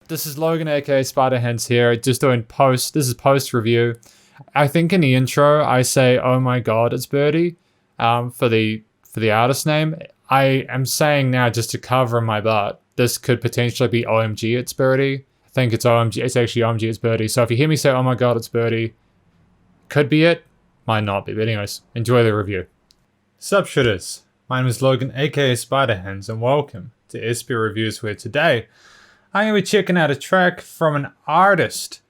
This is Logan aka Spiderhands here, just doing this is post review. I think in the intro I say, oh my god, it's Birdie, for the artist name. I am saying now, just to cover my butt, this could potentially be Omgitsberdii. I think it's actually Omgitsberdii. So if you hear me say, oh my god, it's Birdie, could be it, might not be, but anyways, enjoy the review. Sup shooters, my name is Logan aka Spiderhands and welcome to SP Reviews, where today I'm going to be checking out a track from an artist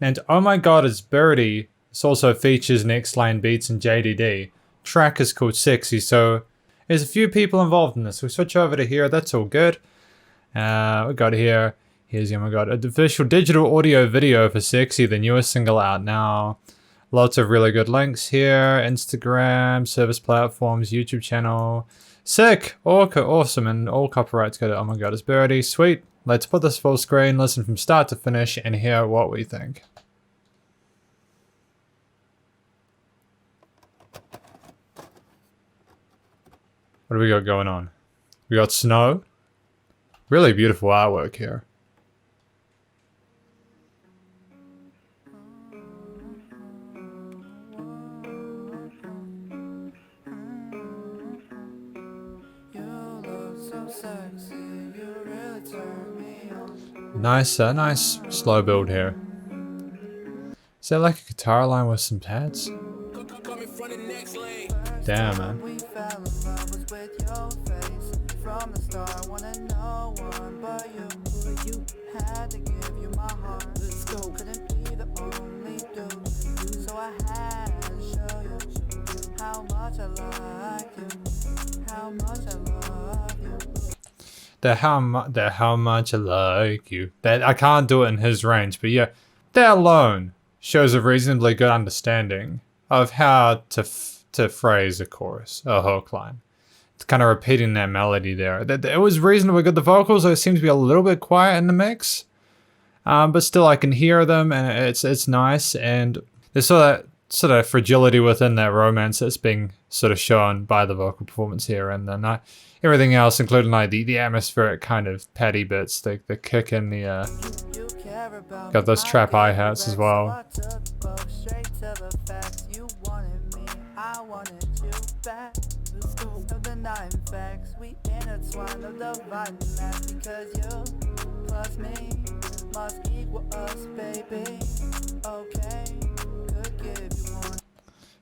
named Oh My God It's Birdie. This also features NextLane Beats and JDD. Track is called Sexy, so there's a few people involved in this. We switch over to here, that's all good. We got here's Oh My God, an official digital audio video for Sexy, the newest single out now. Lots of really good links here, Instagram, service platforms, YouTube channel. Sick, awesome, and all copyrights go to Oh My God It's Birdie. Sweet. Let's put this full screen, listen from start to finish, and hear what we think. What do we got going on? We got snow. Really beautiful artwork here. Nice slow build here. Is that like a guitar line with some pads? Damn, man. The how much I like you. That I can't do it in his range, but yeah, that alone shows a reasonably good understanding of how to phrase a chorus, a hook line. It's kind of repeating that melody there. It was reasonably good. The vocals, though, seem to be a little bit quiet in the mix, but still I can hear them, and it's nice. And there's sort of fragility within that romance that's being sort of shown by the vocal performance here, and then everything else, including like the atmospheric kind of patty bits, the kick in the got those trap hi-hats as well.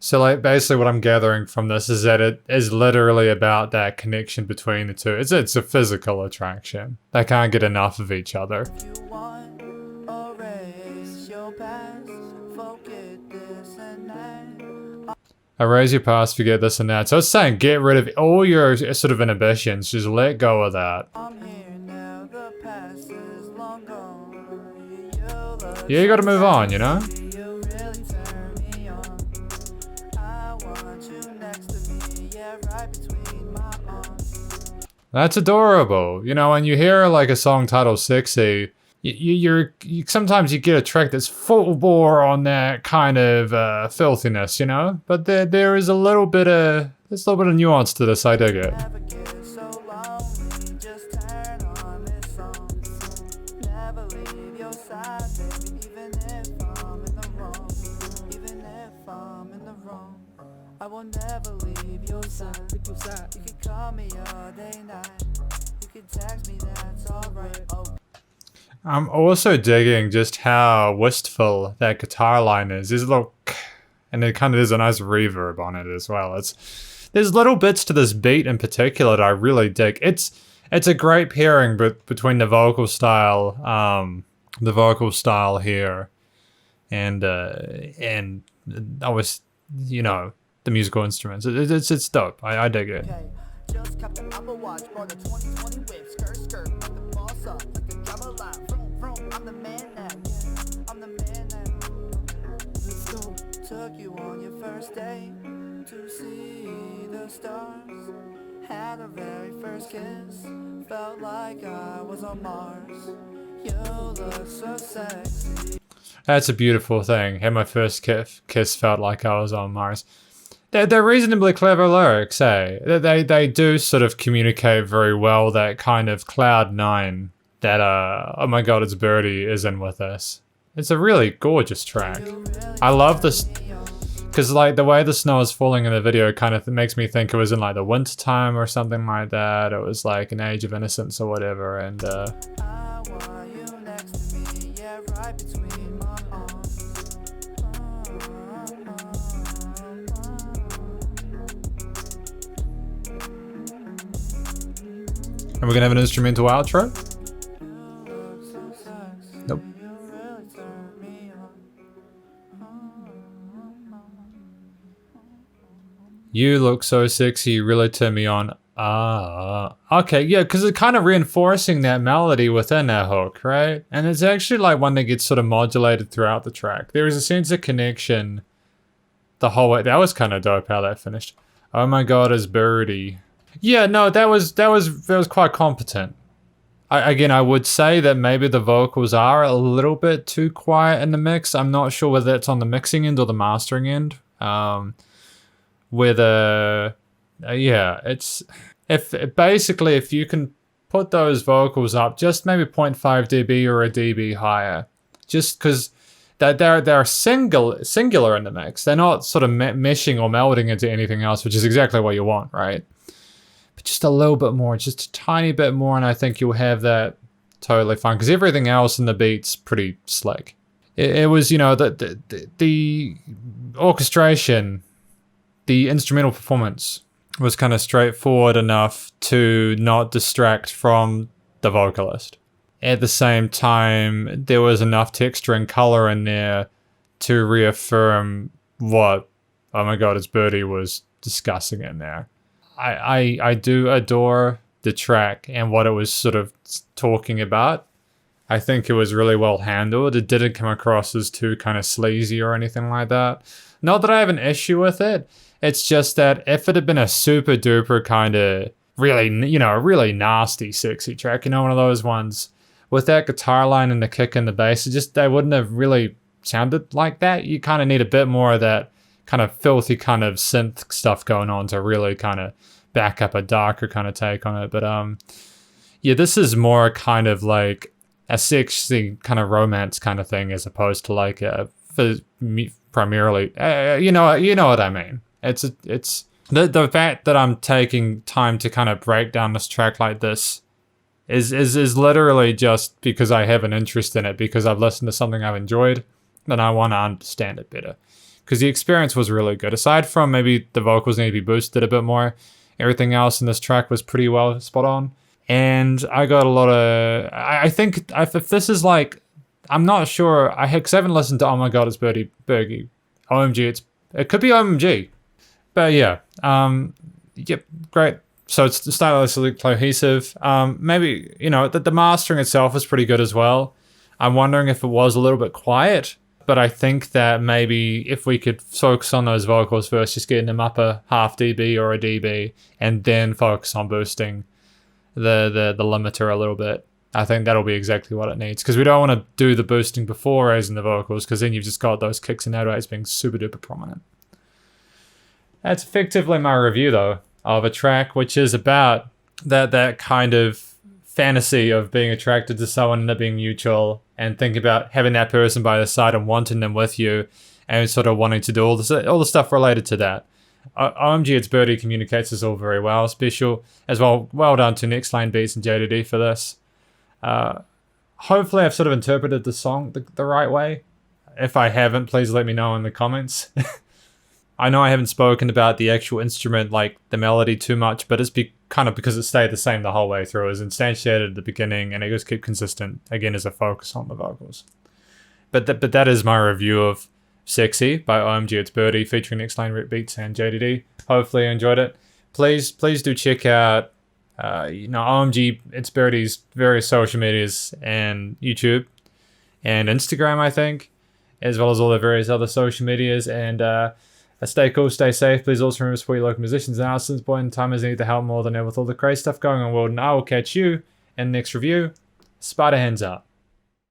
So like basically what I'm gathering from this is that it is literally about that connection between the two. It's a physical attraction. They can't get enough of each other. Erase your past, forget this and that. So it's saying get rid of all your sort of inhibitions. Just let go of that. Yeah, you gotta move on, you know? That's adorable. You know, when you hear like a song titled Sexy, sometimes you get a track that's full bore on that kind of filthiness, you know? But there is a little bit of nuance to this. I dig it. I will never leave your side. You can call me all day, night. You can text me, that's alright. Oh. I'm also digging just how wistful that guitar line is. There's a little, and it kind of is a nice reverb on it as well. There's little bits to this beat in particular that I really dig. It's a great pairing between the vocal style here, and I was, you know, the musical instruments. It's dope. I dig it. Just kept the Apple Watch, bought the 2020 whip, skirt, put the boss up, like the drama line. I'm the man now. I'm the man now. Let's go. Took you on your first day to see the stars. Had our very first kiss. Felt like I was on Mars. You look so sexy. That's a beautiful thing. Had my first kiss, felt like I was on Mars. They're reasonably clever lyrics, eh? They do sort of communicate very well that kind of Cloud9 that Oh My God It's Birdie is in with this. It's a really gorgeous track. I love this because like the way the snow is falling in the video kind of makes me think it was in like the winter time or something like that. It was like an age of innocence or whatever, and I want you next to me, yeah, right between my arms. and we're gonna have an instrumental outro. You look so sexy, Nope. you really turn me on. You look so sexy, you really turn me on. Okay, yeah, because it's kind of reinforcing that melody within that hook, right? And it's actually like one that gets sort of modulated throughout the track. There is a sense of connection the whole way. That was kind of dope how that finished. Oh my God, it's Birdie. Yeah, no, that was quite competent. I would say that maybe the vocals are a little bit too quiet in the mix. I'm not sure whether that's on the mixing end or the mastering end. Yeah, it's if you can put those vocals up just maybe 0.5 dB or a dB higher, just because they're singular in the mix. They're not sort of meshing or melding into anything else, which is exactly what you want, right? But just a little bit more, just a tiny bit more, and I think you'll have that totally fine. Because everything else in the beat's pretty slick. It was, you know, the orchestration, the instrumental performance was kind of straightforward enough to not distract from the vocalist. At the same time, there was enough texture and color in there to reaffirm what Oh My God It's Birdie was discussing in there. I do adore the track and what it was sort of talking about. I think it was really well handled. It didn't come across as too kind of sleazy or anything like that. Not that I have an issue with it. It's just that if it had been a super duper kind of really, you know, really nasty, sexy track, you know, one of those ones with that guitar line and the kick and the bass, they wouldn't have really sounded like that. You kind of need a bit more of that kind of filthy kind of synth stuff going on to really kind of back up a darker kind of take on it. But yeah, this is more kind of like a sexy kind of romance kind of thing as opposed to like for me primarily, you know what I mean. It's the fact that I'm taking time to kind of break down this track like this is literally just because I have an interest in it, because I've listened to something I've enjoyed, and I want to understand it better. Because the experience was really good. Aside from maybe the vocals need to be boosted a bit more, everything else in this track was pretty well spot on. And I got a lot of... I think if this is like... I'm not sure. I haven't listened to Oh My God It's Birdie. OMG, it could be OMG. But yeah. Yep, great. So it's stylistically cohesive. Maybe, you know, the mastering itself is pretty good as well. I'm wondering if it was a little bit quiet. But I think that maybe if we could focus on those vocals first, just getting them up a half dB or a dB, and then focus on boosting the limiter a little bit, I think that'll be exactly what it needs. Because we don't want to do the boosting before raising the vocals, because then you've just got those kicks and 808s being super duper prominent. That's effectively my review, though, of a track which is about that kind of fantasy of being attracted to someone and it being mutual, and think about having that person by the side and wanting them with you, and sort of wanting to do all the stuff related to that. Omgitsberdii communicates this all very well. Special as well. Well done to NextLane Beats and JDD for this. Hopefully I've sort of interpreted the song the right way. If I haven't, please let me know in the comments. I know I haven't spoken about the actual instrument, like the melody, too much, but it's kind of because it stayed the same the whole way through. It was instantiated at the beginning, and it just kept consistent, again, as a focus on the vocals. But that is my review of Sexy by Omgitsberdii featuring NextLane Beats and JDD. Hopefully you enjoyed it. Please do check out Omgitsberdii's various social medias and YouTube and Instagram, I think, as well as all the various other social medias. And stay cool, stay safe. Please also remember to support your local musicians and artists. At this point in time, as they need the help more than ever with all the crazy stuff going on in the world. And I will catch you in the next review. Spider hands out.